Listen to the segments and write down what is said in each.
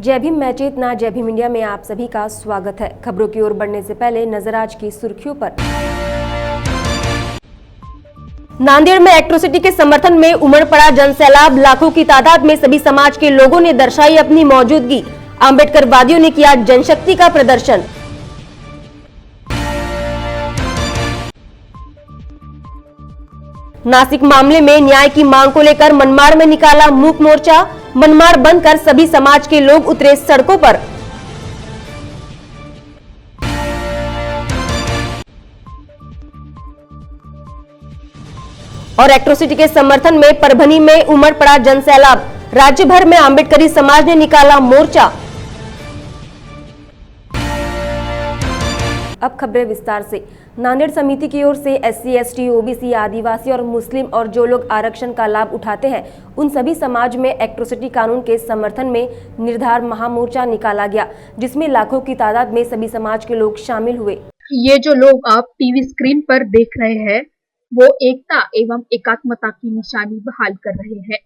जय भीम मैं चेतना, जय भीम इंडिया में आप सभी का स्वागत है। खबरों की ओर बढ़ने से पहले नजर आज की सुर्खियों पर। नांदेड़ में एट्रोसिटी के समर्थन में उमड़ पड़ा जनसैलाब। लाखों की तादाद में सभी समाज के लोगों ने दर्शाई अपनी मौजूदगी। आंबेडकर वादियों ने किया जनशक्ति का प्रदर्शन। नासिक मामले में न्याय की मांग को लेकर मनमाड़ में निकाला मूक मोर्चा। मनमाड़ बंद कर सभी समाज के लोग उतरे सड़कों पर। और एट्रोसिटी के समर्थन में परभनी में उमड़ पड़ा जनसैलाब। राज्य भर में आंबेडकरी समाज ने निकाला मोर्चा। अब खबरें विस्तार से। नांदेड़ समिति की ओर से एससी, एसटी, ओबीसी, आदिवासी और मुस्लिम और जो लोग आरक्षण का लाभ उठाते हैं उन सभी समाज में एट्रोसिटी कानून के समर्थन में निर्धार महामोर्चा निकाला गया, जिसमें लाखों की तादाद में सभी समाज के लोग शामिल हुए। ये जो लोग आप टीवी स्क्रीन पर देख रहे हैं वो एकता एवं एकात्मता की निशानी बहाल कर रहे हैं।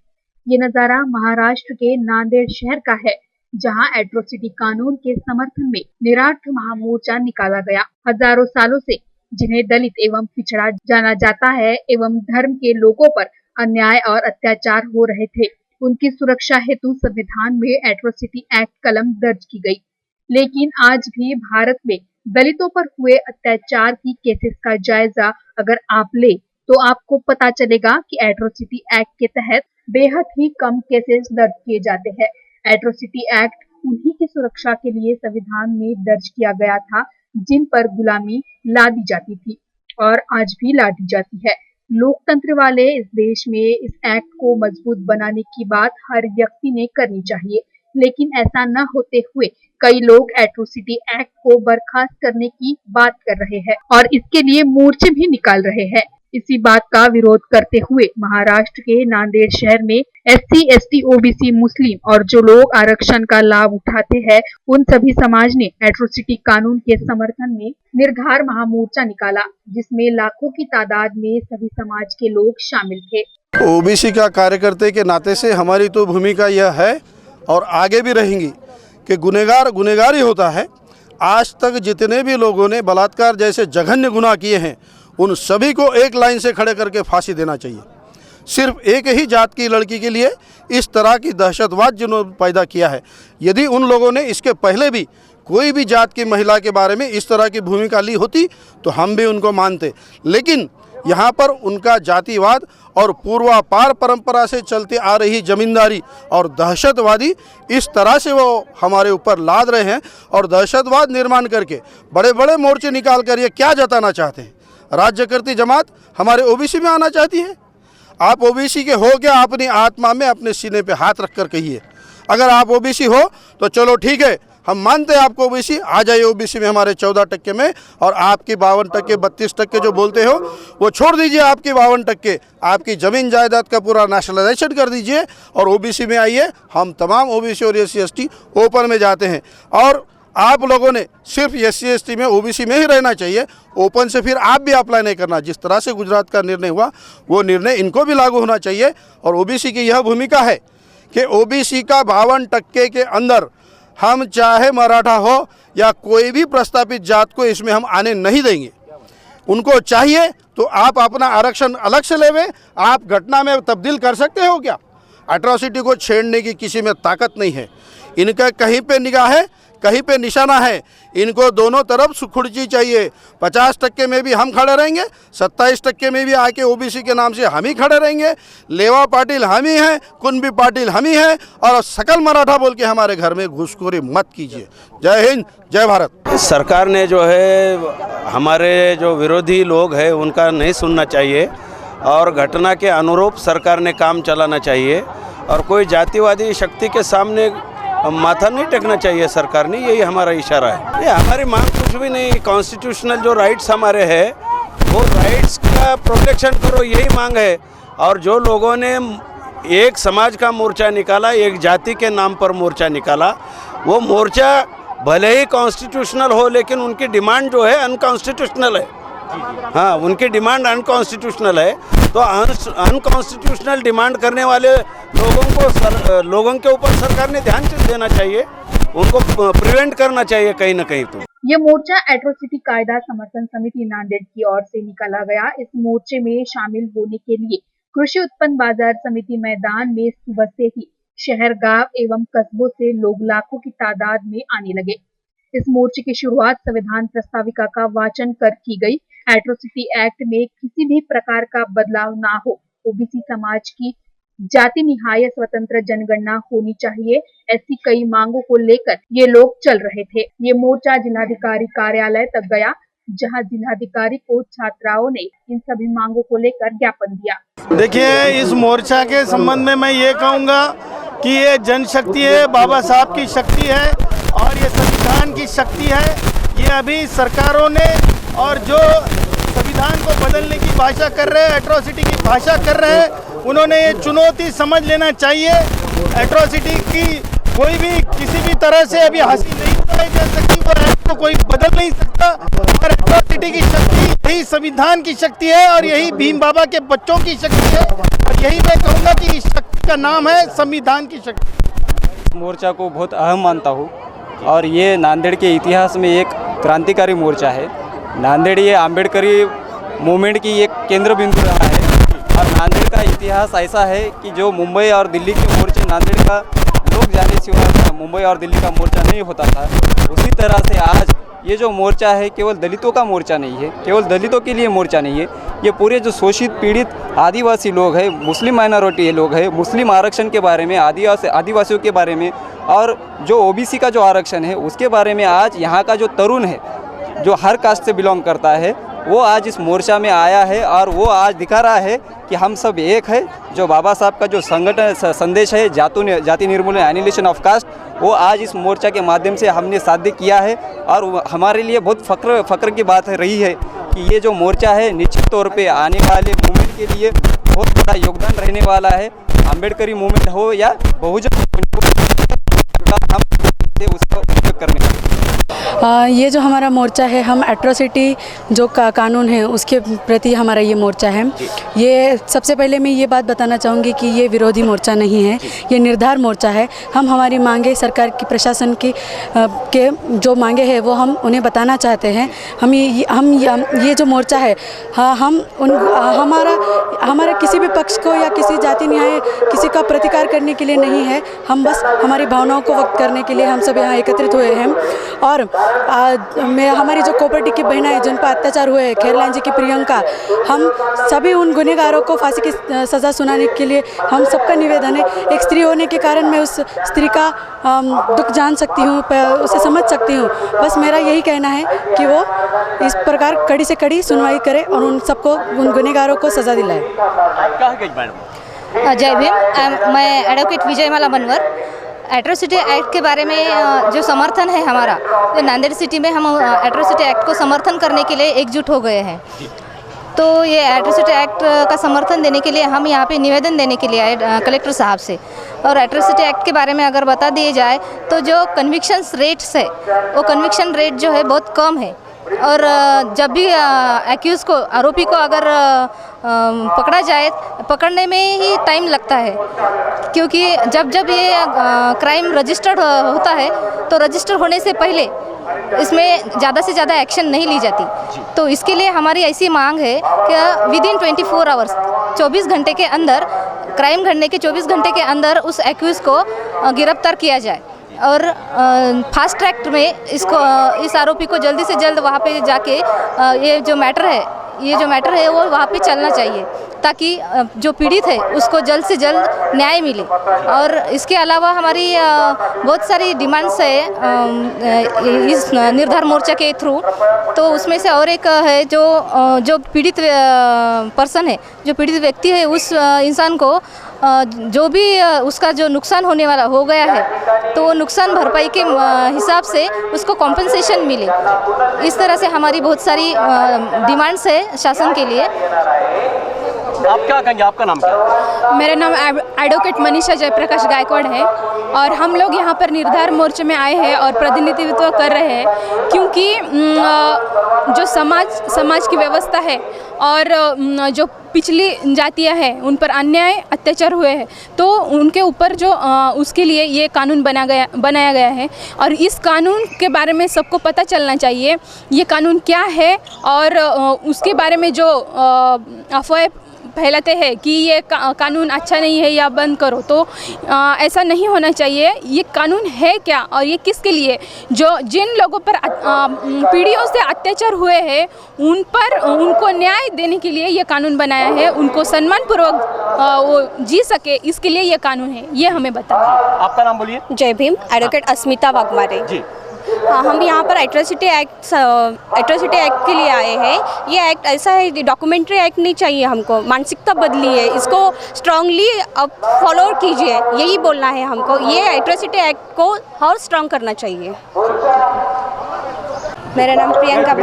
ये नजारा महाराष्ट्र के नांदेड़ शहर का है, जहां एट्रोसिटी कानून के समर्थन में निरार्थ महामोर्चा निकाला गया। हजारों सालों से जिन्हें दलित एवं पिछड़ा जाना जाता है एवं धर्म के लोगों पर अन्याय और अत्याचार हो रहे थे, उनकी सुरक्षा हेतु संविधान में एट्रोसिटी एक्ट कलम दर्ज की गई। लेकिन आज भी भारत में दलितों पर हुए अत्याचार की केसेस का जायजा अगर आप ले तो आपको पता चलेगा कि एट्रोसिटी एक्ट के तहत बेहद ही कम केसेस दर्ज किए जाते हैं। एट्रोसिटी एक्ट उन्हीं की सुरक्षा के लिए संविधान में दर्ज किया गया था जिन पर गुलामी लादी जाती थी और आज भी लादी जाती है। लोकतंत्र वाले इस देश में इस एक्ट को मजबूत बनाने की बात हर व्यक्ति ने करनी चाहिए, लेकिन ऐसा न होते हुए कई लोग एट्रोसिटी एक्ट को बर्खास्त करने की बात कर रहे हैं और इसके लिए मोर्चे भी निकाल रहे हैं। इसी बात का विरोध करते हुए महाराष्ट्र के नांदेड़ शहर में एससी, एसटी, ओबीसी, मुस्लिम और जो लोग आरक्षण का लाभ उठाते हैं उन सभी समाज ने एट्रोसिटी कानून के समर्थन में निर्धार महामोर्चा निकाला, जिसमें लाखों की तादाद में सभी समाज के लोग शामिल थे। ओबीसी का कार्यकर्ते के नाते से हमारी तो भूमिका यह है और आगे भी रहेंगी कि गुनहगार गुनहगार ही होता है। आज तक जितने भी लोगों ने बलात्कार जैसे जघन्य गुनाह किए हैं उन सभी को एक लाइन से खड़े करके फांसी देना चाहिए। सिर्फ एक ही जात की लड़की के लिए इस तरह की दहशतवाद जिन्होंने पैदा किया है, यदि उन लोगों ने इसके पहले भी कोई भी जात की महिला के बारे में इस तरह की भूमिका ली होती तो हम भी उनको मानते, लेकिन यहाँ पर उनका जातिवाद और पूर्वापार परंपरा से चलती आ रही जमींदारी और दहशतवादी इस तरह से वो हमारे ऊपर लाद रहे हैं और दहशतवाद निर्माण करके बड़े बड़े मोर्चे निकाल कर ये क्या जताना चाहते हैं। राज्य करती जमात हमारे ओबीसी में आना चाहती है। आप ओबीसी के हो क्या, अपनी आत्मा में अपने सीने पे हाथ रख कर कहिए। अगर आप ओबीसी हो तो चलो ठीक है, हम मानते हैं आपको ओबीसी, आ जाइए ओबीसी में हमारे 14% में, और आपकी 52%, 32% जो बोलते हो वो छोड़ दीजिए। आपकी 52%, आपकी ज़मीन जायदाद का पूरा नेशनलाइजेशन कर दीजिए और ओबीसी में आइए। हम तमाम ओबीसी और एससी, एसटी ओपन में जाते हैं और आप लोगों ने सिर्फ एससी, एसटी में, ओबीसी में ही रहना चाहिए। ओपन से फिर आप भी अप्लाई नहीं करना। जिस तरह से गुजरात का निर्णय हुआ वो निर्णय इनको भी लागू होना चाहिए। और ओबीसी की यह भूमिका है कि ओबीसी का 52% के अंदर हम चाहे मराठा हो या कोई भी प्रस्तापित जात को इसमें हम आने नहीं देंगे। उनको चाहिए तो आप अपना आरक्षण अलग से लेवे। आप घटना में तब्दील कर सकते हो क्या? एट्रोसिटी को छेड़ने की किसी में ताकत नहीं है। इनका कहीं पे निगाह है, कहीं पे निशाना है। इनको दोनों तरफ सुखुर्ची चाहिए। 50% में भी हम खड़े रहेंगे, 27% में भी आके ओबीसी के नाम से हम ही खड़े रहेंगे। लेवा पाटिल हम ही हैं, कुंभी पाटिल हम ही हैं, और सकल मराठा बोल के हमारे घर में घुसखोरी मत कीजिए। जय हिंद, जय भारत। सरकार ने जो है हमारे जो विरोधी लोग हैं उनका नहीं सुनना चाहिए और घटना के अनुरूप सरकार ने काम चलाना चाहिए और कोई जातिवादी शक्ति के सामने माथा नहीं टेकना चाहिए सरकार ने। यही हमारा इशारा है। ये हमारी मांग कुछ भी नहीं, कॉन्स्टिट्यूशनल जो राइट्स हमारे हैं वो राइट्स का प्रोटेक्शन करो, यही मांग है। और जो लोगों ने एक समाज का मोर्चा निकाला, एक जाति के नाम पर मोर्चा निकाला, वो मोर्चा भले ही कॉन्स्टिट्यूशनल हो लेकिन उनकी डिमांड जो है अनकॉन्स्टिट्यूशनल है। हाँ, उनकी डिमांड अनकॉन्स्टिट्यूशनल है। तो अनकॉन्स्टिट्यूशनल डिमांड करने वाले लोगों के ऊपर सरकार ने ध्यान देना चाहिए, उनको प्रिवेंट करना चाहिए कहीं ना कहीं। तो ये मोर्चा एट्रोसिटी कायदा समर्थन समिति नांदेड़ की ओर से निकाला गया। इस मोर्चे में शामिल होने के लिए कृषि उत्पन्न बाजार समिति मैदान में सुबह से ही शहर, गांव एवं कस्बों से लोग लाखों की तादाद में आने लगे। इस मोर्चे की शुरुआत संविधान प्रस्ताविका का वाचन कर की गई। एट्रोसिटी एक्ट में किसी भी प्रकार का बदलाव ना हो, ओबीसी समाज की जाति निहाय स्वतंत्र जनगणना होनी चाहिए, ऐसी कई मांगों को लेकर ये लोग चल रहे थे। ये मोर्चा जिलाधिकारी कार्यालय तक गया, जहां जिलाधिकारी को छात्राओं ने इन सभी मांगों को लेकर ज्ञापन दिया। देखिए, इस मोर्चा के संबंध में मैं ये कहूँगा कि ये जनशक्ति है, बाबा साहब की शक्ति है और ये संविधान की शक्ति है। ये अभी सरकारों ने और जो संविधान को बदलने की भाषा कर रहे हैं, एट्रोसिटी की भाषा कर रहे हैं, उन्होंने ये चुनौती समझ लेना चाहिए। एट्रोसिटी की कोई भी किसी भी तरह से अभी हासिल नहीं उठाई जा सकती, वो एक्ट को कोई बदल नहीं सकता। और एट्रोसिटी की शक्ति यही संविधान की शक्ति है और यही भीम बाबा के बच्चों की शक्ति है और यही मैं कहूँगा कि इस शक्ति का नाम है संविधान की शक्ति। मोर्चा को बहुत अहम मानता हूँ और ये नांदेड़ के इतिहास में एक क्रांतिकारी मोर्चा है। नांदेड़ ये आम्बेडकरी मूवमेंट की एक केंद्र बिंदु रहा है और नांदेड़ का इतिहास ऐसा है कि जो मुंबई और दिल्ली के मोर्चे नांदेड़ का लोग जाने सिवा मुंबई और दिल्ली का मोर्चा नहीं होता था, उसी तरह से आज ये जो मोर्चा है केवल दलितों का मोर्चा नहीं है, केवल दलितों के लिए मोर्चा नहीं है। ये पूरे जो शोषित पीड़ित आदिवासी लोग हैं, मुस्लिम माइनॉरिटी लोग हैं, मुस्लिम आरक्षण के बारे में, आदिवासियों के बारे में और जो ओबीसी का जो आरक्षण है उसके बारे में आज यहाँ का जो तरुण है, जो हर कास्ट से बिलोंग करता है, वो आज इस मोर्चा में आया है और वो आज दिखा रहा है कि हम सब एक है। जो बाबा साहब का जो संगठन संदेश है जाति निर्मूलन, एनिहिलेशन ऑफ कास्ट, वो आज इस मोर्चा के माध्यम से हमने साध्य किया है और हमारे लिए बहुत फ़ख्र की बात रही है कि ये जो मोर्चा है निश्चित तौर पे आने वाले मूवमेंट के लिए बहुत बड़ा योगदान रहने वाला है। अम्बेडकरी मूवमेंट हो या बहुजन हम उसका उपयोग करने ये जो हमारा मोर्चा है, हम एट्रोसिटी जो कानून है उसके प्रति हमारा ये मोर्चा है। ये सबसे पहले मैं ये बात बताना चाहूँगी कि ये विरोधी मोर्चा नहीं है, ये निर्धार मोर्चा है। हम हमारी मांगे सरकार की, प्रशासन की के जो मांगे हैं वो हम उन्हें बताना चाहते हैं। ये जो मोर्चा है, हमारा किसी भी पक्ष को या किसी जाति न्याय किसी का प्रतिकार करने के लिए नहीं है। हम बस हमारी भावनाओं को व्यक्त करने के लिए हम सब यहाँ एकत्रित हुए हैं। और हमारी जो कोऑपरेटिव की बहना है जिन पर अत्याचार हुए हैं, खैरलान जी की प्रियंका, हम सभी उन गुनहगारों को फांसी की सज़ा सुनाने के लिए हम सबका निवेदन है। एक स्त्री होने के कारण मैं उस स्त्री का दुख जान सकती हूँ, उसे समझ सकती हूँ। बस मेरा यही कहना है कि वो इस प्रकार कड़ी से कड़ी सुनवाई करे और उन सबको, उन गुनहगारों को सज़ा दिलाए। जय भीम। मैं एडवोकेट विजयमाला बनवर। एट्रोसिटी एक्ट के बारे में जो समर्थन है हमारा, तो नांदेड़ सिटी में हम एट्रोसिटी एक्ट को समर्थन करने के लिए एकजुट हो गए हैं। तो ये एट्रोसिटी एक्ट का समर्थन देने के लिए हम यहाँ पे निवेदन देने के लिए आए कलेक्टर साहब से। और एट्रोसिटी एक्ट के बारे में अगर बता दिए जाए तो जो कन्विक्शंस रेट्स है, वो कन्विक्शन रेट जो है बहुत कम है। और जब भी एक्यूज़ को, आरोपी को अगर पकड़ा जाए, पकड़ने में ही टाइम लगता है, क्योंकि जब ये क्राइम रजिस्टर्ड होता है तो रजिस्टर होने से पहले इसमें ज़्यादा से ज़्यादा एक्शन नहीं ली जाती। तो इसके लिए हमारी ऐसी मांग है कि विदिन 24 आवर्स, 24 घंटे के अंदर, क्राइम घटने के 24 घंटे के अंदर उस एक्यूज़ को गिरफ्तार किया जाए और फास्ट ट्रैक में इस आरोपी को जल्दी से जल्द वहाँ पे जाके ये जो मैटर है वो वहाँ पे चलना चाहिए, ताकि जो पीड़ित है उसको जल्द से जल्द न्याय मिले। और इसके अलावा हमारी बहुत सारी डिमांड्स है इस निर्धार मोर्चा के थ्रू। तो उसमें से और एक है जो पीड़ित पर्सन है, जो पीड़ित व्यक्ति है, उस इंसान को जो भी उसका जो नुकसान होने वाला हो गया है, तो वो नुकसान भरपाई के हिसाब से उसको कॉम्पेंसेशन मिले। इस तरह से हमारी बहुत सारी डिमांड्स है शासन के लिए। आप क्या कहेंगे, आपका नाम क्या? मेरा नाम एडवोकेट मनीषा जयप्रकाश गायकवाड़ है और हम लोग यहाँ पर निर्धार मोर्चे में आए हैं और प्रतिनिधित्व कर रहे हैं, क्योंकि जो समाज की व्यवस्था है और जो पिछली जातियां हैं उन पर अन्याय अत्याचार हुए हैं, तो उनके ऊपर जो उसके लिए ये कानून बनाया गया है। और इस कानून के बारे में सबको पता चलना चाहिए ये कानून क्या है, और उसके बारे में जो अफवाहें फैलाते हैं कि ये कानून अच्छा नहीं है या बंद करो, तो ऐसा नहीं होना चाहिए। ये कानून है क्या और ये किसके लिए? जो जिन लोगों पर पीढ़ियों से अत्याचार हुए हैं उन पर उनको न्याय देने के लिए ये कानून बनाया है, उनको सम्मानपूर्वक वो जी सके इसके लिए ये कानून है, ये हमें बताएं। आपका नाम बोलिए। जय भीम, एडवोकेट अस्मिता वाघमारे जी। हाँ, हम यहाँ पर एट्रोसिटी एक्ट के लिए आए हैं। ये एक्ट ऐसा है, डॉक्यूमेंट्री एक्ट नहीं चाहिए हमको, मानसिकता बदली है, इसको स्ट्रांगली अब फॉलो कीजिए, यही बोलना है हमको। ये एट्रोसिटी एक्ट को और स्ट्रांग करना चाहिए। मेरा नाम प्रियंका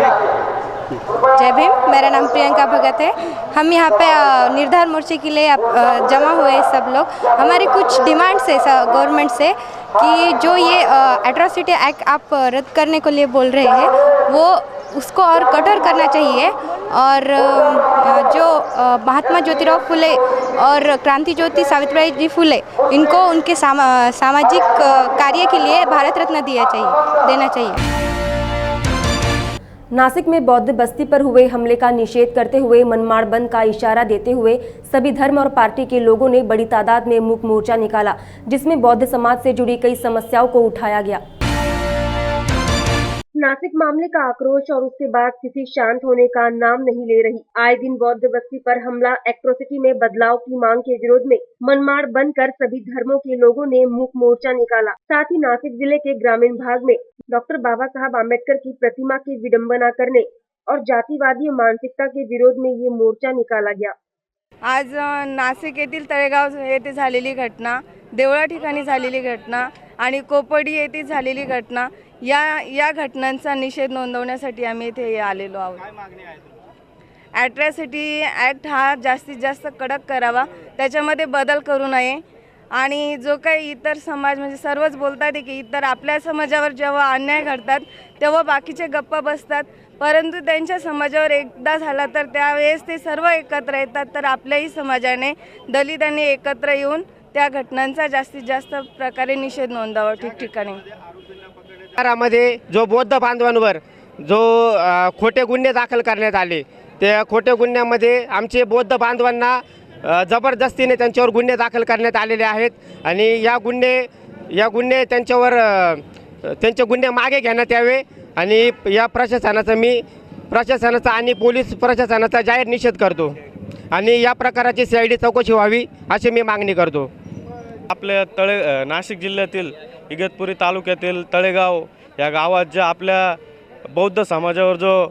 जय भीम, मेरा नाम प्रियंका भगत है। हम यहाँ पे निर्धार मोर्चे के लिए जमा हुए हैं सब लोग। हमारी कुछ डिमांड्स है गवर्नमेंट से कि जो ये एट्रोसिटी एक्ट आप रद्द करने को लिए बोल रहे हैं वो उसको और कठोर करना चाहिए, और जो महात्मा ज्योतिराव फुले और क्रांति ज्योति सावित्रीबाई जी फुले इनको उनके सामाजिक कार्य के लिए भारत रत्न देना चाहिए। नासिक में बौद्ध बस्ती पर हुए हमले का निषेध करते हुए मनमाड़ बंद का इशारा देते हुए सभी धर्म और पार्टी के लोगों ने बड़ी तादाद में मूक मोर्चा निकाला, जिसमें बौद्ध समाज से जुड़ी कई समस्याओं को उठाया गया। नासिक मामले का आक्रोश और उसके बाद स्थिति शांत होने का नाम नहीं ले रही। आए दिन बौद्ध बस्ती पर हमला, एट्रोसिटी में बदलाव की मांग के विरोध में मनमाड़ बंद कर सभी धर्मों के लोगों ने मूक मोर्चा निकाला। साथ ही नासिक जिले के ग्रामीण भाग में डॉक्टर बाबा साहब आम्बेडकर की प्रतिमा की विडंबना करने और जातिवादी मानसिकता के विरोध में ये मोर्चा निकाला गया। आज नाशिक येथील तळेगाव येथे झालेली घटना, देवळा ठिकाणी झालेली घटना आणि कोपडी येथे झालेली घटना, या घटनांचा निषेध नोंदवण्यासाठी आम्ही इथे आलेलो आहोत। ॲट्रॉसिटी ॲक्ट हा जास्तीत जास्त कडक करावा, त्याच्यामध्ये बदल करू नये, आणि जो काही इतर समाज म्हणजे सर्वच बोलतात की इतर आपल्या समाजावर जेव्हा अन्याय घडतात तेव्हा बाकीचे गप्प बसतात, परंतु त्यांच्या समाजावर एकदा झाला तर त्यावेळेस ते सर्व एकत्र येतात। तर आपल्याही समाजाने दलितांनी एकत्र येऊन त्या घटनांचा जास्तीत जास्त प्रकारे निषेध नोंदवावा ठिकठिकाणी। मध्ये जो बौद्ध बांधवांवर जो खोटे गुन्हे दाखल करण्यात आले, त्या खोटे गुन्ह्यामध्ये आमचे बौद्ध बांधवांना जबरदस्तीने त्यांच्यावर गुन्हे दाखल करण्यात आलेले आहेत, आणि या गुन्हे त्यांचे गुन्हे मागे घेण्यात यावे, आणि या प्रशासनाचा आणि पोलीस प्रशासनाचा जाहीर निषेध करतो, आणि या प्रकाराची CID चौकशी व्हावी अशी मी मागणी करतो। आपल्या नाशिक जिल्ह्यातील इगतपुरी तालुक्यातील तळेगाव या गावात ज्या आपल्या बौद्ध समाजावर जो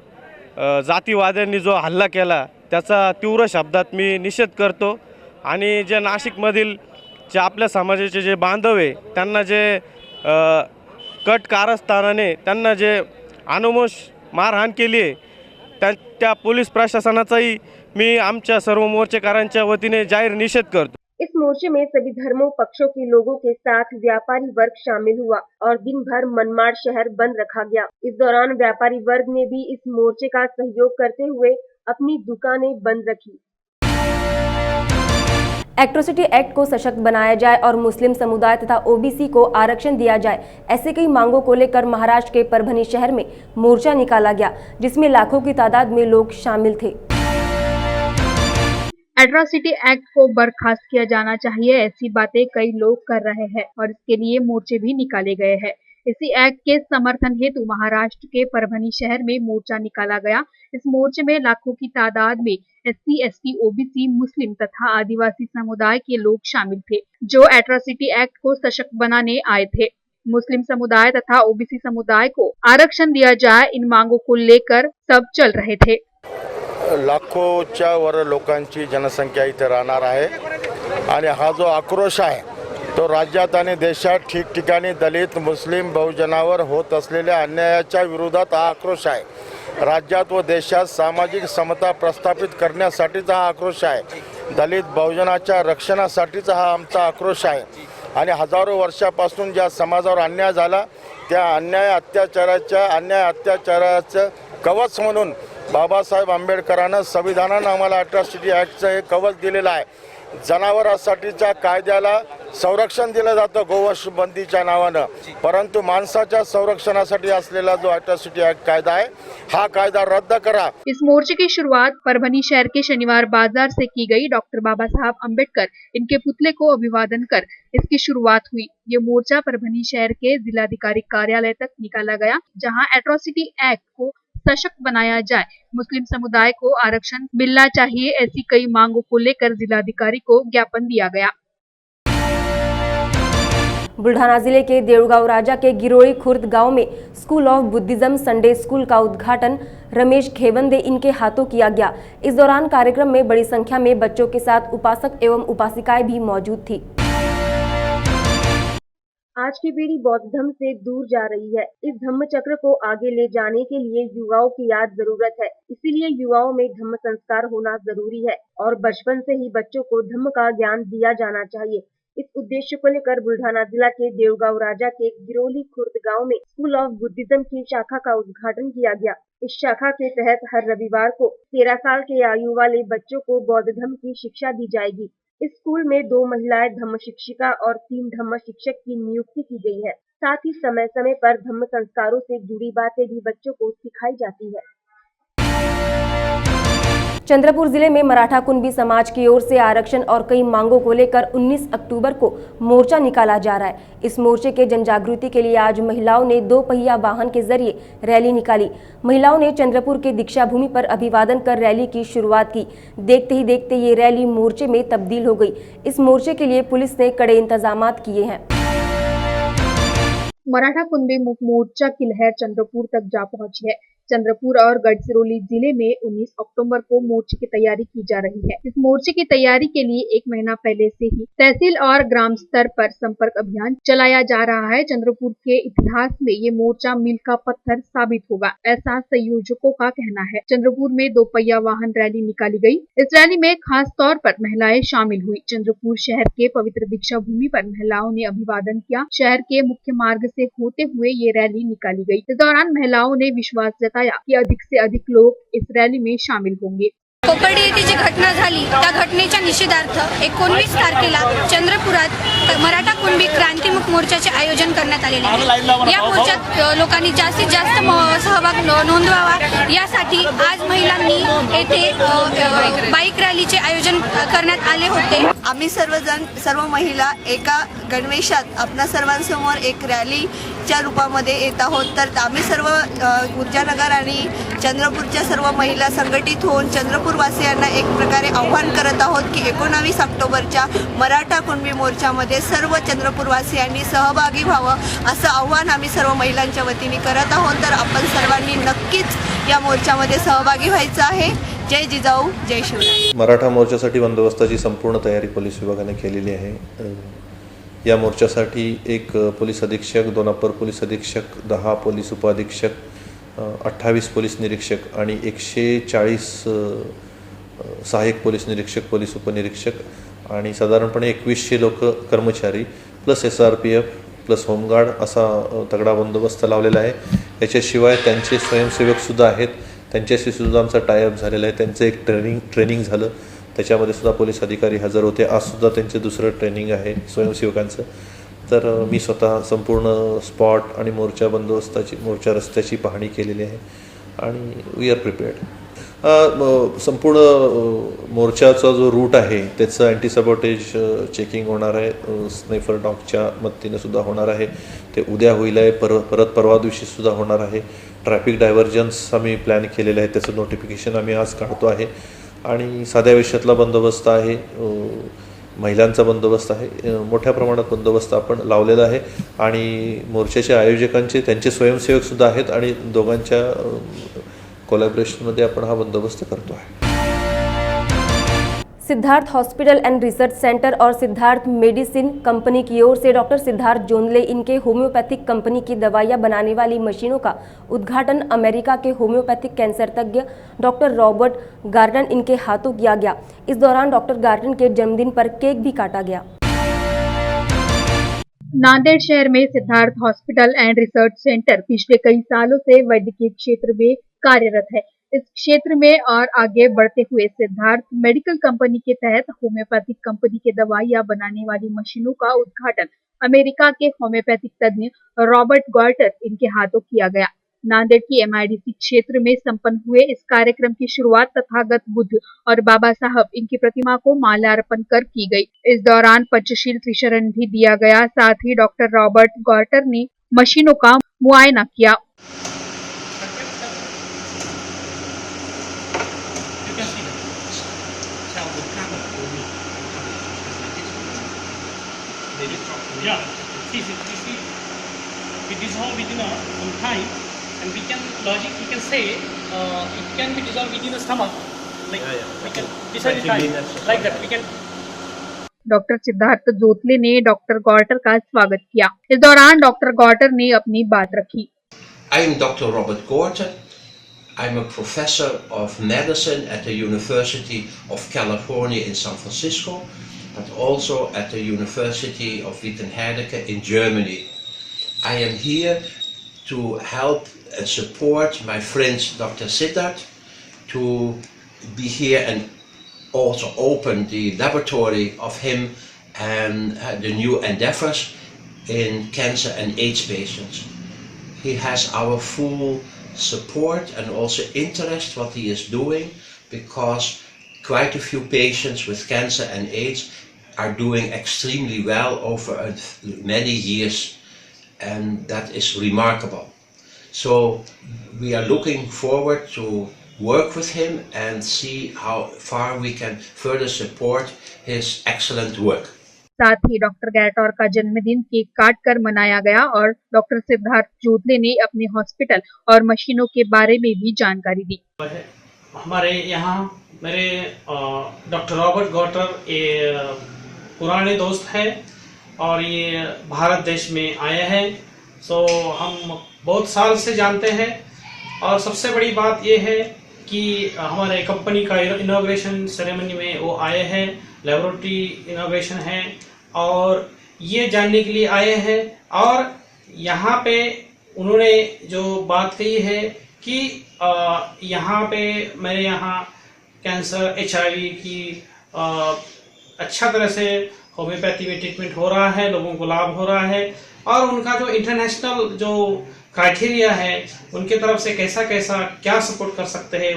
जातीवाद्यांनी जो हल्ला केला त्याचा तीव्र शब्दात मी निषेध करतो, आणि जे नाशिकमधील जे आपल्या समाजाचे जे बांधव आहे त्यांना जे कट कारस्थानाने त्यांना जे अनोमोश मारहाण केली आहे त्या पोलीस प्रशासनाचाही मी आमच्या सर्व मोर्चेकरांच्या वतीने जाहीर निषेध करतो। इस मोर्चे में सभी धर्मों पक्षों के लोगों के साथ व्यापारी वर्ग शामिल हुआ और दिन भर मनमाड़ शहर बंद रखा गया। इस दौरान व्यापारी वर्ग ने भी इस मोर्चे का सहयोग करते हुए अपनी दुकानें बंद रखी। एट्रोसिटी एक्ट को सशक्त बनाया जाए और मुस्लिम समुदाय तथा OBC को आरक्षण दिया जाए, ऐसे कई मांगों को लेकर महाराष्ट्र के परभनी शहर में मोर्चा निकाला गया, जिसमें लाखों की तादाद में लोग शामिल थे। एट्रोसिटी एक्ट को बर्खास्त किया जाना चाहिए, ऐसी बातें कई लोग कर रहे हैं और इसके लिए मोर्चे भी निकाले गए हैं। इसी एक्ट के समर्थन हेतु महाराष्ट्र के परभनी शहर में मोर्चा निकाला गया। इस मोर्चे में लाखों की तादाद में SC, ST, OBC, मुस्लिम तथा आदिवासी समुदाय के लोग शामिल थे, जो एट्रोसिटी एक्ट को सशक्त बनाने आए थे। मुस्लिम समुदाय तथा OBC समुदाय को आरक्षण दिया जाए, इन मांगों को लेकर सब चल रहे थे। लाखोच्या वर लोकांची जनसंख्या इथे राहणार आहे, आणि हा जो आक्रोश आहे तो राज्यात आणि देशात ठिकठिकाणी दलित मुस्लिम बहुजनावर होत असलेल्या अन्यायाच्या विरोधात हा आक्रोश आहे। राज्यात व देशात सामाजिक समता प्रस्थापित करण्यासाठीचा हा आक्रोश आहे। दलित बहुजनाच्या रक्षणासाठीचा हा आमचा आक्रोश आहे, आणि हजारो वर्षापासून ज्या समाजावर अन्याय झाला त्या अन्याय अत्याचाराचं कवच म्हणून बाबासाहेब आंबेडकरांनं संविधानानं आम्हाला अट्रॉसिटी ॲक्टचं हे कवच दिलेलं आहे. जनावरांसाठीच्या कायद्याला संरक्षण दिलं जातं गोवंश बंदीच्या नावानं, परंतु माणसाच्या संरक्षणासाठी असलेला जो अट्रॉसिटी ॲक्ट कायदा आहे हा कायदा रद्द करा. इस मोर्चे की शुरुआत परभनी शहर के शनिवार बाजार से की गई। डॉक्टर बाबा साहब अम्बेडकर इनके पुतले को अभिवादन कर इसकी शुरुआत हुई। ये मोर्चा परभनी शहर के जिलाधिकारी कार्यालय तक निकाला गया, जहां एट्रोसिटी एक्ट को सशक्त बनाया जाए, मुस्लिम समुदाय को आरक्षण मिलना चाहिए, ऐसी कई मांगों को लेकर जिलाधिकारी को ज्ञापन दिया गया। बुल्ढाना जिले के देऊळगाव राजा के गिरोळी खुर्द गांव में school of Buddhism Sunday school का उद्घाटन रमेश खेवंदे इनके हाथों किया गया। इस दौरान कार्यक्रम में बड़ी संख्या में बच्चों के साथ उपासक एवं उपासिकाएं भी मौजूद थी। आज की पीढ़ी बौद्ध धर्म से दूर जा रही है। इस धम्म चक्र को आगे ले जाने के लिए युवाओं की याद जरूरत है। इसीलिए युवाओं में धम्म संस्कार होना जरूरी है और बचपन से ही बच्चों को धम्म का ज्ञान दिया जाना चाहिए। इस उद्देश्य को लेकर बुल्ढाना जिला के देऊळगाव राजा के गिरोली खुर्द गांव में स्कूल ऑफ बुद्धिज्म की शाखा का उद्घाटन किया गया। इस शाखा के तहत हर रविवार को 13 साल के आयु वाले बच्चों को बौद्ध धर्म की शिक्षा दी जाएगी। इस स्कूल में 2 महिलाएं धम्म शिक्षिका और 3 धम्म शिक्षक की नियुक्ति की गई है। साथ ही समय समय पर धम्म संस्कारों से जुड़ी बातें भी बच्चों को सिखाई जाती है। चंद्रपुर जिले में मराठा कुंभी समाज की ओर से आरक्षण और कई मांगों को लेकर 19 अक्टूबर को मोर्चा निकाला जा रहा है। इस मोर्चे के जनजागृति के लिए आज महिलाओं ने 2 पहिया वाहन के जरिए रैली निकाली। महिलाओं ने चंद्रपुर के दीक्षा भूमि पर अभिवादन कर रैली की शुरुआत की। देखते ही देखते ये रैली मोर्चे में तब्दील हो गई। इस मोर्चे के लिए पुलिस ने कड़े इंतजाम किए हैं। मराठा कुंभी मुक्त मोर्चा की लहर चंद्रपुर तक जा पहुंची है। चंद्रपुर और गढ़चिरौली जिले में 19 अक्टूबर को मोर्चे की तैयारी की जा रही है। इस मोर्चे की तैयारी के लिए 1 महीना पहले से ही तहसील और ग्राम स्तर पर संपर्क अभियान चलाया जा रहा है। चंद्रपुर के इतिहास में ये मोर्चा मील का पत्थर साबित होगा, ऐसा संयोजकों का कहना है। चंद्रपुर में 2 पहिया वाहन रैली निकाली गई। इस रैली में खास तौर पर महिलाएं शामिल हुई। चंद्रपुर शहर के पवित्र दीक्षा भूमि पर महिलाओं ने अभिवादन किया। शहर के मुख्य मार्ग से होते हुए ये रैली निकाली गई। इस दौरान महिलाओं ने विश्वास कि अधिक से अधिक लोग इस रॅली में शामिल होंगे। कोपर्डी येथे जी घटना झाली त्या घटनेच्या निषेधार्थ 19 तारखेला चंद्रपुरात मराठा कुणबी क्रांतिमुख मोर्चाचे आयोजन करण्यात आलेले आहे। या मोर्चात लोकांनी जास्तीत जास्त सहभाग नोंदवावा यासाठी आज महिलांनी येथे बाईक रॅलीचे आयोजन करण्यात आले होते। आम्ही सर्व महिला एका गणवेशात आपल्या सर्वांसमोर एक रॅलीच्या रूपामध्ये येत आहोत। तर आम्ही सर्व ऊर्जानगर आणि चंद्रपूरच्या सर्व महिला संघटित होऊन चंद्रपूरवासियांना एक प्रकारे आव्हान करत आहोत की 19 ऑक्टोबरच्या मराठा कुणबी मोर्चामध्ये सर्व चंद्रपूरवासियांनी सहभागी व्हावं असं आव्हान आम्ही सर्व महिलांच्या वतीने करत आहोत। तर आपण सर्वांनी नक्कीच या मोर्चामध्ये सहभागी व्हायचं आहे। जय जिजाऊ जय शिवराय। मराठा मोर्चासाठी बंदोबस्ताची संपूर्ण तयारी पोलीस विभागाने केलेली आहे। या मोर्चासाठी 1 पोलीस अधीक्षक, 2 अपर पोलीस अधीक्षक, 10 पोलीस उपअधीक्षक, 28 पोलीस निरीक्षक आणि 140 सहाय्यक पोलीस निरीक्षक, पोलीस उपनिरीक्षक आणि साधारणपणे 2100 लोक कर्मचारी प्लस SRPF प्लस होमगार्ड असा तगडा बंदोबस्त लावलेला आहे। याच्याशिवाय त्यांचे स्वयंसेवकसुद्धा आहेत, त्यांच्याशी सुद्धा आमचा टायअप झालेला आहे। त्यांचं एक ट्रेनिंग झालं, त्याच्यामध्ये सुद्धा पोलीस अधिकारी हजर होते। आजसुद्धा त्यांचे दुसरं ट्रेनिंग आहे स्वयंसेवकांचं। तर मी स्वतः संपूर्ण स्पॉट आणि मोर्चा बंदोबस्ताची मोर्चा रस्त्याची पाहणी केलेली आहे आणि वी आर प्रिपेअर्ड। संपूर्ण मोर्चाचा जो रूट आहे त्याचं अँटी सबॉटेज चेकिंग होणार आहे। स्नायफर डॉगच्या मदतीने सुद्धा होणार आहे। ते उद्या होईल आहे, परत परवा दिवशी सुद्धा होणार आहे। ट्रॅफिक डायव्हर्जन्स आम्ही प्लॅन केलेलं आहे, त्याचं नोटिफिकेशन आम्ही आज काढतो आहे। आणि साध्या आयुष्यातला बंदोबस्त आहे, महिलांचा बंदोबस्त आहे, मोठ्या प्रमाणात बंदोबस्त आपण लावलेला आहे। आणि मोर्चाच्या आयोजकांचे त्यांचे स्वयंसेवकसुद्धा आहेत आणि दोघांच्या कोलॅबोरेशनमध्ये आपण हा बंदोबस्त करतो आहे। Siddharth hospital and research centre और सिद्धार्थ मेडिसिन कंपनी की ओर से डॉक्टर सिद्धार्थ जोंदले इनके होम्योपैथिक कंपनी की दवाइयां बनाने वाली मशीनों का उद्घाटन अमेरिका के होम्योपैथिक कैंसर तज्ञ डॉक्टर रॉबर्ट गार्डन इनके हाथों किया गया। इस दौरान डॉक्टर गार्डन के जन्मदिन पर केक भी काटा गया। नांदेड़ शहर में Siddharth hospital and research centre पिछले कई सालों से वैद्यकीय क्षेत्र में कार्यरत है। इस क्षेत्र में और आगे बढ़ते हुए सिद्धार्थ मेडिकल कंपनी के तहत होम्योपैथिक कंपनी के दवाइयां बनाने वाली मशीनों का उद्घाटन अमेरिका के होम्योपैथिक तज्ञ रॉबर्ट गॉर्टर इनके हाथों किया गया। नांदेड़ की MIDC क्षेत्र में संपन्न हुए इस कार्यक्रम की शुरुआत तथागत बुद्ध और बाबा साहब इनकी प्रतिमा को माल्यार्पण कर की गई। इस दौरान पंचशील त्रिशरण भी दिया गया। साथ ही डॉक्टर रॉबर्ट गॉर्टर ने मशीनों का मुआयना किया। Yeah, see, it dissolve within some time, and we can say it can be dissolved within the stomach. Like we can decide the time like that. We can. Doctor Siddharth जोतले ने doctor गॉर्टर का स्वागत किया। इस दौरान डॉक्टर गॉर्टर ने अपनी बात रखी। I am Dr. Robert Gorter. I'm a professor of medicine at the University of California in San Francisco, but also at the University of Witten-Herdecke in Germany. I am here to help and support my friend Dr. Siddharth to be here and also open the laboratory of him and the new endeavors in cancer and AIDS patients. He has our full support and also interest what he is doing, because quite a few patients with cancer and AIDS are doing extremely well over many years, and that is remarkable. So we are looking forward to work with him and see how far we can further support his excellent work. साथ ही doctor Gator का जन्मदिन cake काट कर मनाया गया और doctor Siddharth जोतले ने अपने हॉस्पिटल और मशीनों के बारे में भी जानकारी दी। हमारे यहाँ मेरे डॉक्टर रॉबर्ट गॉर्टर पुराने दोस्त है और ये भारत देश में आए हैं, सो हम बहुत साल से जानते हैं। और सबसे बड़ी बात ये है कि हमारे कंपनी का इनॉग्रेशन सेरेमनी में वो आए हैं, लेबोरेटरी इनॉग्रेशन है और ये जानने के लिए आए हैं। और यहाँ पे उन्होंने जो बात कही है कि यहाँ पे मेरे यहाँ कैंसर HIV की अच्छा तरह से होम्योपैथी में ट्रीटमेंट हो रहा है, लोगों को लाभ हो रहा है। और उनका जो इंटरनेशनल जो क्राइटेरिया है उनके तरफ से कैसा क्या सपोर्ट कर सकते हैं,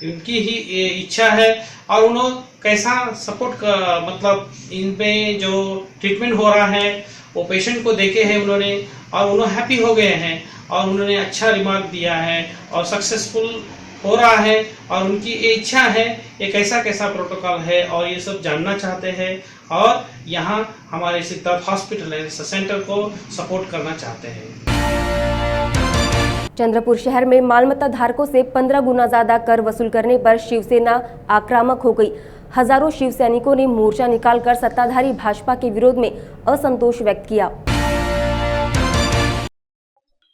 उनकी ही इच्छा है। और उन्होंने कैसा सपोर्ट मतलब इन पे जो ट्रीटमेंट हो रहा है वो पेशेंट को देखे हैं उन्होंने, और उन्होंने हैप्पी हो गए हैं और उन्होंने अच्छा रिमार्क दिया है और सक्सेसफुल हो रहा है। और उनकी ये इच्छा है ये कैसा प्रोटोकॉल है और ये सब जानना चाहते हैं और यहाँ हमारे सिद्धार्थ हॉस्पिटल एंड सेंटर को सपोर्ट करना चाहते हैं। चंद्रपुर शहर में मालमत्ता धारकों से 15 गुना ज्यादा कर वसूल करने पर शिवसेना आक्रामक हो गई। हजारों शिव सैनिकों ने मोर्चा निकालकर सत्ताधारी भाजपा के विरोध में असंतोष व्यक्त किया।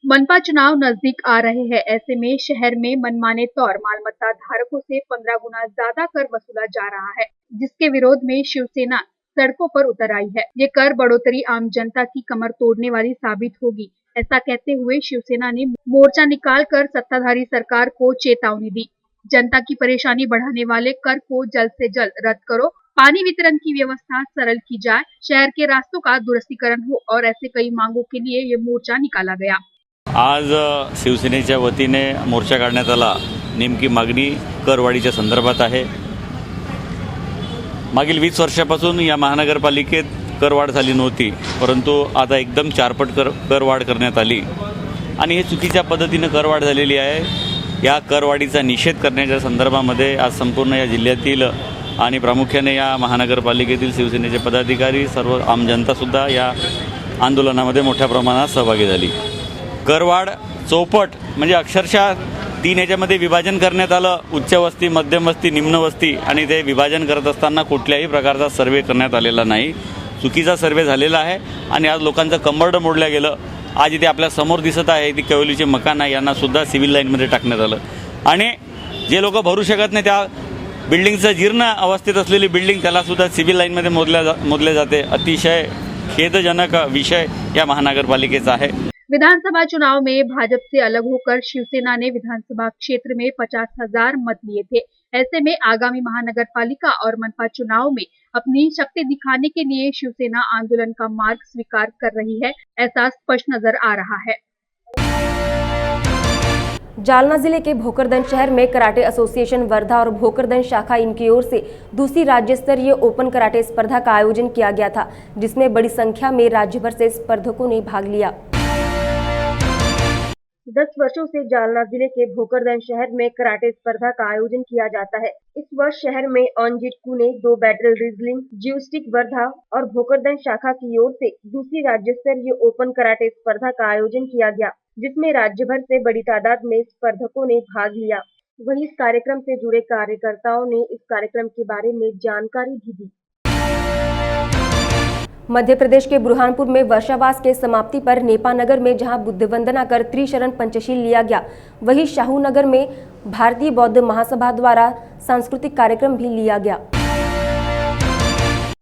मनपा चुनाव नजदीक आ रहे हैं, ऐसे में शहर में मनमाने तौर मालमत्ता धारकों से 15 गुना ज्यादा कर वसूला जा रहा है, जिसके विरोध में शिवसेना सड़कों पर उतर आई है। ये कर बढ़ोतरी आम जनता की कमर तोड़ने वाली साबित होगी, ऐसा कहते हुए शिवसेना ने मोर्चा निकालकर सत्ताधारी सरकार को चेतावनी दी। जनता की परेशानी बढ़ाने वाले कर को जल्द से जल्द रद्द करो, पानी वितरण की व्यवस्था सरल की जाए, शहर के रास्तों का दुरुस्तीकरण हो और ऐसे कई मांगों के लिए ये मोर्चा निकाला गया। आज शिवसेनेच्या वतीने मोर्चा काढण्यात आला। नेमकी मागणी करवाढीच्या संदर्भात आहे। मागील 20 वर्षापासून या महानगरपालिकेत करवाढ झाली नव्हती, परंतु आता एकदम चारपट करवाढ करण्यात आली आणि हे चुकीच्या पद्धतीने करवाढ झालेली आहे। या करवाढीचा निषेध करण्याच्या संदर्भामध्ये आज संपूर्ण या जिल्ह्यातील आणि प्रामुख्याने या महानगरपालिकेतील शिवसेनेचे पदाधिकारी, सर्व आम जनतासुद्धा या आंदोलनामध्ये मोठ्या प्रमाणात सहभागी झाली। करवाढ चौपट म्हणजे अक्षरशः 3 याच्यामध्ये विभाजन करण्यात आलं, उच्च वस्ती, मध्यम वस्ती, निम्न वस्ती, आणि ते विभाजन करत असताना कुठल्याही प्रकारचा सर्वे करण्यात आलेला नाही। चुकीचा सर्वे झालेला आहे आणि आज लोकांचं कंबरडं मोडलं गेलं। आज इथे आपल्या समोर दिसत आहे ती कवलीचे मकान आहे, यांना सुद्धा सिव्हिल लाईनमध्ये टाकण्यात आलं आणि जे लोक भरू शकत नाही त्या बिल्डिंगचं जीर्ण अवस्थेत असलेली बिल्डिंग त्याला सुद्धा सिव्हिल लाईनमध्ये मोडले जाते। अतिशय खेदजनक विषय या महानगरपालिकेचा आहे। विधानसभा चुनाव में भाजपा से अलग होकर शिवसेना ने विधानसभा क्षेत्र में 50,000 मत लिए थे। ऐसे में आगामी महानगर पालिका और मनपा चुनाव में अपनी शक्ति दिखाने के लिए शिवसेना आंदोलन का मार्ग स्वीकार कर रही है, ऐसा स्पष्ट नजर आ रहा है। जालना जिले के भोकरदन शहर में कराटे एसोसिएशन वर्धा और भोकरदन शाखा इनकी ओर से दूसरी राज्य स्तरीय ओपन कराटे स्पर्धा का आयोजन किया गया था, जिसमें बड़ी संख्या में राज्य भर से स्पर्धकों ने भाग लिया। 10 वर्षों से जालना जिले के भोकरदन शहर में कराटे स्पर्धा का आयोजन किया जाता है। इस वर्ष शहर में ऑनजिट कुने, 2 बैटल रिजलिंग, जियोस्टिक वर्धा और भोकरदन शाखा की ओर से दूसरी राज्य स्तरीय ओपन कराटे स्पर्धा का आयोजन किया गया, जिसमें राज्य भर से बड़ी तादाद में स्पर्धकों ने भाग लिया। वहीं इस कार्यक्रम से जुड़े कार्यकर्ताओं ने इस कार्यक्रम के बारे में जानकारी भी दी। मध्य प्रदेश के बुरहानपुर में वर्षावास के समाप्ति पर नेपानगर में जहां बुद्ध वंदना कर त्रिशरण पंचशील लिया गया, वहीं शाहूनगर में भारतीय बौद्ध महासभा द्वारा सांस्कृतिक कार्यक्रम भी लिया गया।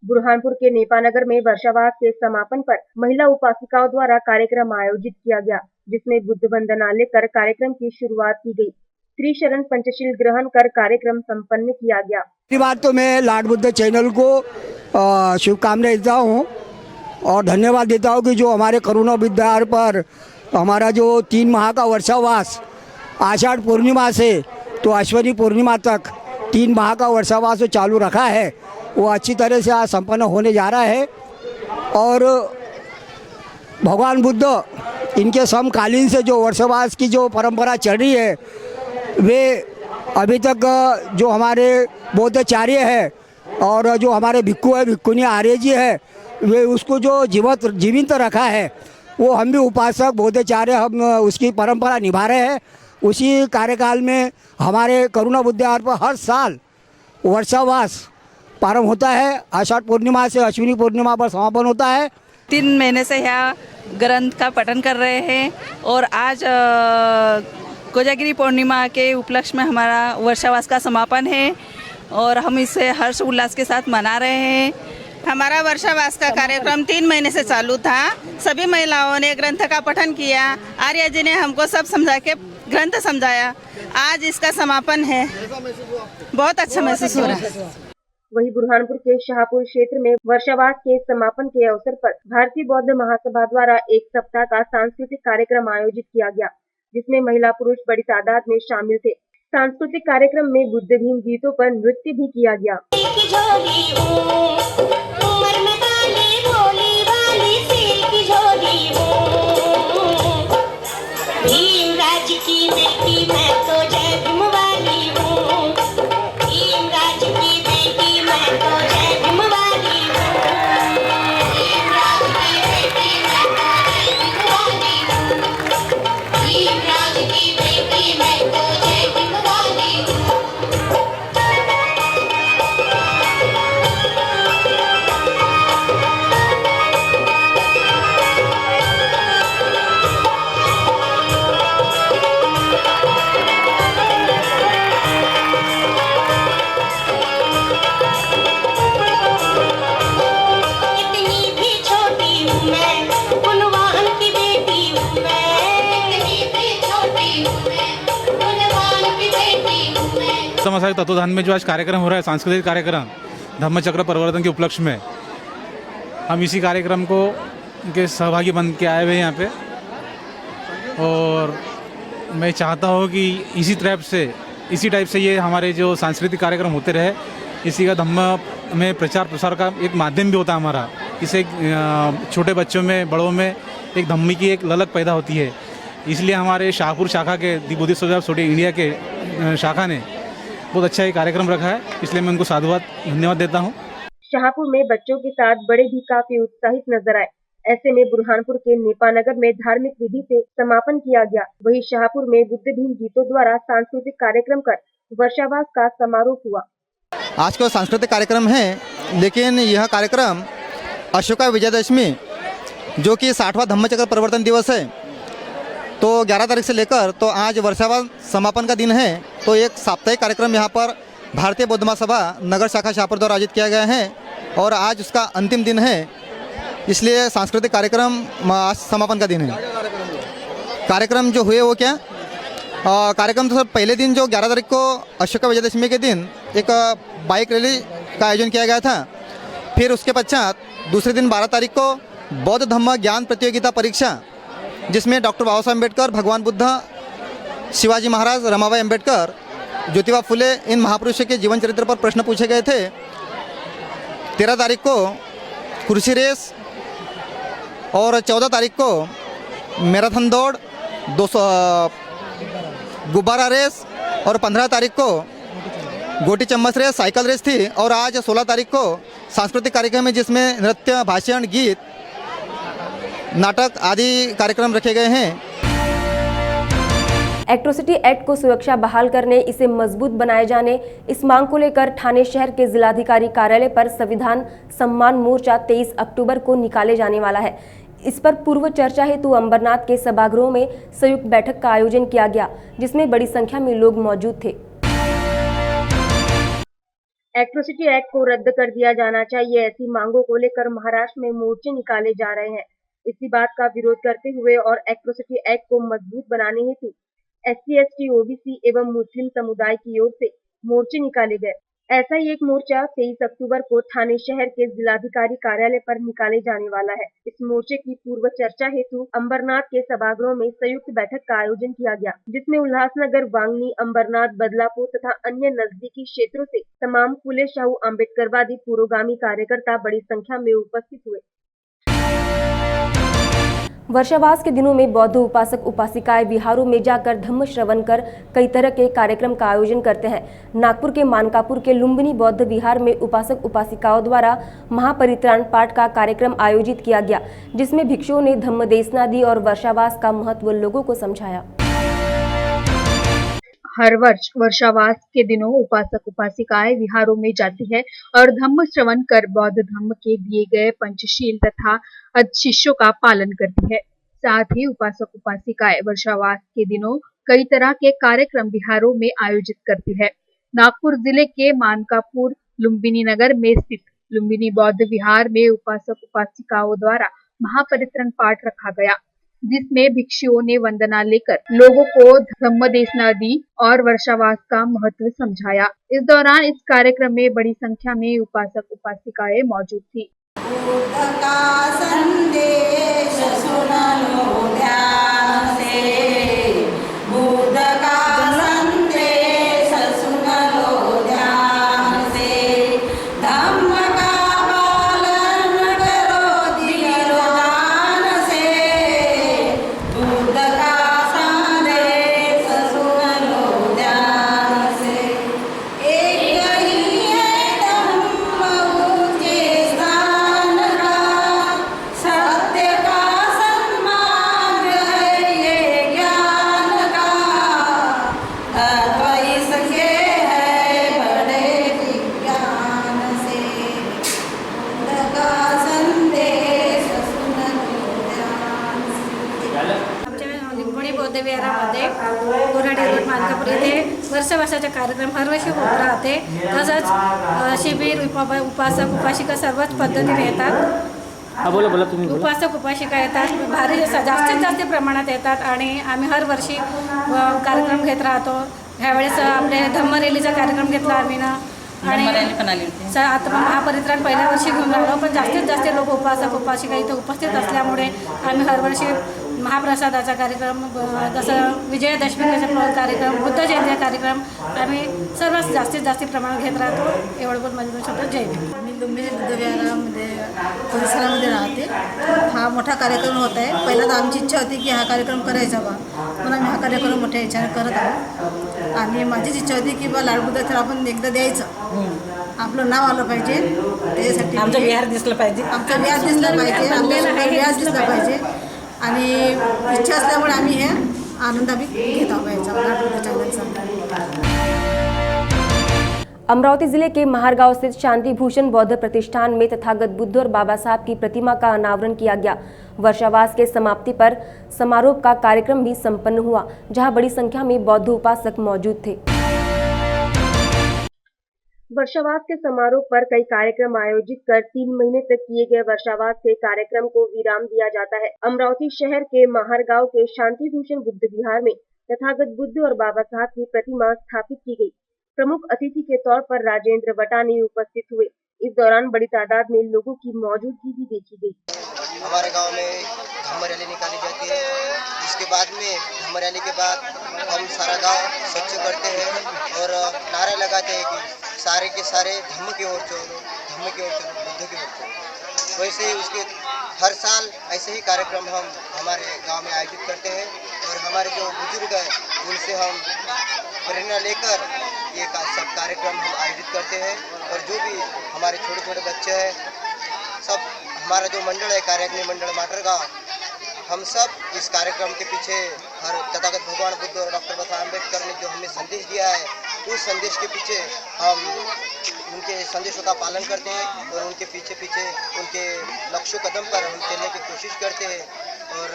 बुरहानपुर के नेपानगर में वर्षावास के समापन पर महिला उपासिकाओं द्वारा कार्यक्रम आयोजित किया गया, जिसमें बुद्ध वंदना लेकर कार्यक्रम की शुरुआत की गई। त्रिशरण पंचशील ग्रहण कर कार्यक्रम संपन्न किया गया। पहली बात तो मैं लॉर्ड बुद्ध चैनल को शुभकामनाएं देता हूँ और धन्यवाद देता हूँ कि जो हमारे करुणा विद्यार पर हमारा जो 3 माह का वर्षावास आषाढ़ पूर्णिमा से तो अश्विनी पूर्णिमा तक 3 माह का वर्षावास जो चालू रखा है, वो अच्छी तरह से आज संपन्न होने जा रहा है। और भगवान बुद्ध इनके समकालीन से जो वर्षावास की जो परंपरा चल रही है, वे अभी तक जो हमारे बौद्धाचार्य है और जो हमारे भिक्खु है, भिक्खुनी आर्य जी है, वे उसको जो जीवित रखा है, वो हम भी उपासक बौद्धाचार्य हम उसकी परंपरा निभा रहे हैं। उसी कार्यकाल में हमारे करुणा विद्यार पर हर साल वर्षावास प्रारंभ होता है। आषाढ़ पूर्णिमा से अश्विनी पूर्णिमा पर समापन होता है। 3 महीने से यहाँ ग्रंथ का पठन कर रहे हैं और आज कोजागिरी पूर्णिमा के उपलक्ष्य में हमारा वर्षावास का समापन है और हम इसे हर्ष उल्लास के साथ मना रहे हैं। हमारा वर्षावास का कार्यक्रम 3 महीने से चालू था। सभी महिलाओं ने ग्रंथ का पठन किया। आर्य जी ने हमको सब समझा के ग्रंथ समझाया। आज इसका समापन है। बहुत अच्छा महसूस हो रहा है। वहीं बुरहानपुर के शाहपुर क्षेत्र में वर्षावास के समापन के अवसर पर भारतीय बौद्ध महासभा द्वारा 1 सप्ताह का सांस्कृतिक कार्यक्रम आयोजित किया गया, जिसमें महिला पुरुष बड़ी तादाद में शामिल थे। सांस्कृतिक कार्यक्रम में बुद्ध भीम गीतों पर नृत्य भी किया गया। समाज तत्वधान में जो आज कार्यक्रम हो रहा है, सांस्कृतिक कार्यक्रम धम्मचक्र परिवर्तन के उपलक्ष्य में, हम इसी कार्यक्रम को के सहभागी बन के आए हुए हैं यहाँ पे। और मैं चाहता हूँ कि इसी टाइप से ये हमारे जो सांस्कृतिक कार्यक्रम होते रहे। इसी का धम्म में प्रचार प्रसार का एक माध्यम भी होता है हमारा। इससे छोटे बच्चों में, बड़ों में एक धम्म की एक ललक पैदा होती है। इसलिए हमारे शाहपुर शाखा के दी बुद्धिस्ट सोसाइटी इंडिया के शाखा ने बहुत अच्छा ये कार्यक्रम रखा है, इसलिए मैं उनको साधुवाद धन्यवाद देता हूँ। शाहपुर में बच्चों के साथ बड़े भी काफी उत्साहित नजर आए। ऐसे में बुरहानपुर के नेपानगर में धार्मिक विधि से समापन किया गया। वहीं शाहपुर में बुद्ध भीम गीतों द्वारा सांस्कृतिक कार्यक्रम कर वर्षावास का समारोह हुआ। आज का सांस्कृतिक कार्यक्रम है, लेकिन यह कार्यक्रम अशोका विजयदशमी जो कि 60वां धम्मचक्र परिवर्तन दिवस है, तो 11 तारीख से लेकर तो आज वर्षावास समापन का दिन है। तो एक साप्ताहिक कार्यक्रम यहाँ पर भारतीय बौद्ध महासभा नगर शाखा शाहपुर द्वारा आयोजित किया गया है और आज उसका अंतिम दिन है, इसलिए सांस्कृतिक कार्यक्रम आज समापन का दिन है। कार्यक्रम जो हुए वो क्या कार्यक्रम तो सर पहले दिन जो 11 तारीख को अशोका विजयदशमी के दिन एक बाइक रैली का आयोजन किया गया था। फिर उसके पश्चात दूसरे दिन 12 तारीख को बौद्ध धम्म ज्ञान प्रतियोगिता परीक्षा, जिसमें डॉक्टर बाबा साहब अम्बेडकर, भगवान बुद्ध, शिवाजी महाराज, रमाबाई अम्बेडकर, ज्योतिबा फुले इन महापुरुषों के जीवन चरित्र पर प्रश्न पूछे गए थे। 13 तारीख को कुर्सी रेस और 14 तारीख को मैराथन दौड़, 200 गुब्बारा रेस और 15 तारीख को गोटी चम्मच रेस, साइकिल रेस थी। और आज 16 तारीख को सांस्कृतिक कार्यक्रम है जिसमें नृत्य, भाषण, गीत, नाटक आदि कार्यक्रम रखे गए हैं। एट्रोसिटी एक्ट को सुरक्षा बहाल करने, इसे मजबूत बनाए जाने, इस मांग को लेकर ठाणे शहर के जिलाधिकारी कार्यालय पर संविधान सम्मान मोर्चा 23 अक्टूबर को निकाले जाने वाला है। इस पर पूर्व चर्चा हेतु अंबरनाथ के सभागृह में संयुक्त बैठक का आयोजन किया गया, जिसमें बड़ी संख्या में लोग मौजूद थे। एट्रोसिटी एक्ट को रद्द कर दिया जाना चाहिए, ऐसी मांगों को लेकर महाराष्ट्र में मोर्चे निकाले जा रहे हैं। इसी बात का विरोध करते हुए और एट्रोसिटी एक्ट को मजबूत बनाने हेतु SC, ST, OBC एवं मुस्लिम समुदाय की ओर से मोर्चे निकाले गए। ऐसा ही एक मोर्चा 23 अक्टूबर को ठाणे शहर के जिलाधिकारी कार्यालय पर निकाले जाने वाला है। इस मोर्चे की पूर्व चर्चा हेतु अंबरनाथ के सभागृह में संयुक्त बैठक का आयोजन किया गया, जिसमें उल्लासनगर, वांगनी, अंबरनाथ, बदलापुर तथा अन्य नजदीकी क्षेत्रों से तमाम फुले शाहू आम्बेडकरवादी पुरोगामी कार्यकर्ता बड़ी संख्या में उपस्थित हुए। वर्षावास के दिनों में बौद्ध उपासक उपासिकाएं विहारों में जाकर धम्म श्रवण कर कई तरह के कार्यक्रम का आयोजन करते हैं। नागपुर के मानकापुर के लुम्बिनी बौद्ध विहार में उपासक उपासिकाओं द्वारा महापरित्राण पाठ का कार्यक्रम आयोजित किया गया, जिसमें भिक्षुओं ने धम्म देशना दी और वर्षावास का महत्व लोगों को समझाया। हर वर्ष वर्षावास के दिनों उपासक उपासिकाएं विहारों में जाती है और धम्म श्रवण कर बौद्ध धम्म के दिए गए पंचशील तथा अधिशिष्यों का पालन करती है। साथ ही उपासक उपासिकाएं वर्षावास के दिनों कई तरह के कार्यक्रम विहारों में आयोजित करती है। नागपुर जिले के मानकापुर लुम्बिनी नगर में स्थित लुम्बिनी बौद्ध विहार में उपासक उपासिकाओं द्वारा महापरित्राण पाठ रखा गया, जिसमें भिक्षुओं ने वंदना लेकर लोगों को धम्म देशना दी और वर्षावास का महत्व समझाया। इस दौरान इस कार्यक्रम में बड़ी संख्या में उपासक उपासिकाएं मौजूद थी। वर्षावासाचे कार्यक्रम हरवर्षी होत राहते। तसंच शिबिर, उपासक उपासिका सर्वच पद्धतीने येतात। बोला तुम्ही। उपासक उपासिका येतात, जास्तीत जास्त प्रमाणात येतात आणि आम्ही हर वर्षी कार्यक्रम घेत राहतो। ह्यावेळेस आपले धम्म रॅलीचा कार्यक्रम घेतला आम्ही ना, आणि आता महापरित्राण पहिल्या वर्षी घेऊन राहिलो, पण जास्तीत जास्त लोक उपासक उपासिका इथे उपस्थित असल्यामुळे आम्ही हरवर्षी महाप्रसादाचा कार्यक्रम, जसं विजयादशमीचा कार्यक्रम, बुद्ध जयंती कार्यक्रम आम्ही सर्वात जास्तीत प्रमाणात घेत राहतो। एवढं पण माझं शब्द जय भीम। मी लुम्बिनी बुद्ध विहारामध्ये परिसरामध्ये राहते। हा मोठा कार्यक्रम होत आहे। पहिला तर आमची इच्छा होती की हा कार्यक्रम करायचा बा, म्हणून आम्ही हा कार्यक्रम मोठ्या इच्छेने करत आहोत। आणि माझीच इच्छा होती की बा लाडबुद्ध तर आपण एकदा द्यायचं, आपलं नाव आलं पाहिजे, त्यासाठी आमचं विहार दिसलं पाहिजे, आपल्याला विहार दिसला पाहिजे आणि इच्छा असल्यामुळे आम्ही हे आनंद घेत आहोत। अमरावती जिले के महारगांव स्थित शांति भूषण बौद्ध प्रतिष्ठान में तथागत बुद्ध और बाबा साहब की प्रतिमा का अनावरण किया गया। वर्षावास के समाप्ति पर समारोह का कार्यक्रम भी संपन्न हुआ, जहां बड़ी संख्या में बौद्ध उपासक मौजूद थे। वर्षावास के समारोह पर कई कार्यक्रम आयोजित कर 3 महीने तक किए गए वर्षावास के कार्यक्रम को विराम दिया जाता है। अमरावती शहर के माहरगांव के शांति भूषण बुद्ध विहार में तथागत बुद्ध और बाबा साहब की प्रतिमा स्थापित की गई। प्रमुख अतिथि के तौर पर राजेंद्र वटानी उपस्थित हुए। इस दौरान बड़ी तादाद में लोगों की मौजूदगी भी देखी गई। हमारे गांव में धम्म रैली निकाली जाती है। इसके बाद में धम्म रैली के बाद हम सारा गांव स्वच्छ करते हैं और नारे लगाते हैं कि सारे के सारे धम्म की ओर चलो, धम्म की ओर चलो, बुद्ध की ओर चलो। वैसे ही उसके हर साल ऐसे ही कार्यक्रम हम हमारे गांव में आयोजित करते हैं और हमारे जो बुजुर्ग हैं उनसे हम प्रेरणा लेकर ये सब कार्यक्रम हम आयोजित करते हैं। और जो भी हमारे छोटे छोटे बच्चे हैं, सब हमारा जो मंडल है कार्याग्नि मंडल माटरगांव, हम सब इस कार्यक्रम के पीछे हर तथागत भगवान बुद्ध और डॉक्टर बाबा साहब अम्बेडकर ने जो हमें संदेश दिया है, उस संदेश के पीछे हम उनके संदेशों का पालन करते हैं और उनके पीछे पीछे उनके लक्ष्य कदम पर हम चलने की कोशिश करते हैं। और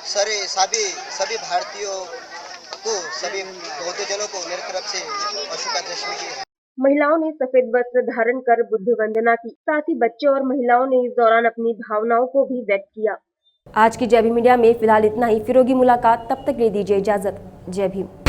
सभी भारतीयों को, सभी बौद्धजनों को मेरी तरफ से अशोका दशमी की। महिलाओं ने सफेद वस्त्र धारण कर बुद्ध वंदना की। साथ ही बच्चे और महिलाओं ने इस दौरान अपनी भावनाओं को भी व्यक्त किया। आज की जय भीम मीडिया में फिलहाल इतना ही। फिर होगी मुलाकात, तब तक ले दीजिए इजाजत। जय भीम।